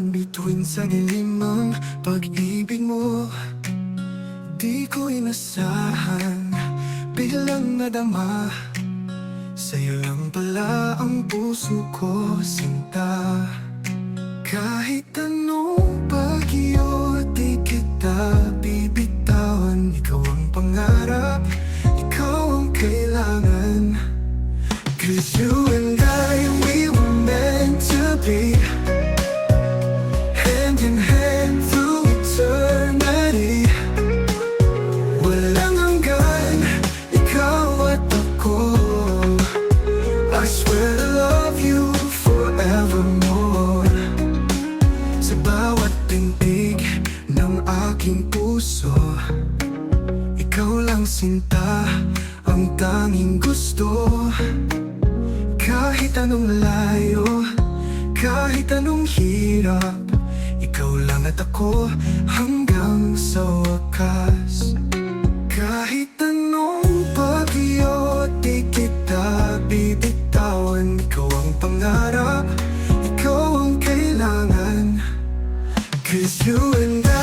naman bituin sa dilim pag-ibig mo. Di ko inasahan, biglang nadama. Sa'yo lang pala ang puso ko, sinta. Kahit anong bagyo, di kita bibitawan. Ikaw ang pangarap, ikaw ang kailangan. 'Cause you and I, we were meant to be, hand in hand through eternity. Walang hanggan, ikaw at ako. I swear to love you forevermore. Sa bawat tintig ng aking puso, ikaw lang sinta, ang tanging gusto. Kahit anong layo, kahit anong hirap, ikaw lang at ako hanggang sa wakas. Kahit anong bagyo, di kita bibitawan. Ikaw ang pangarap, ikaw ang kailangan. 'Cause you and I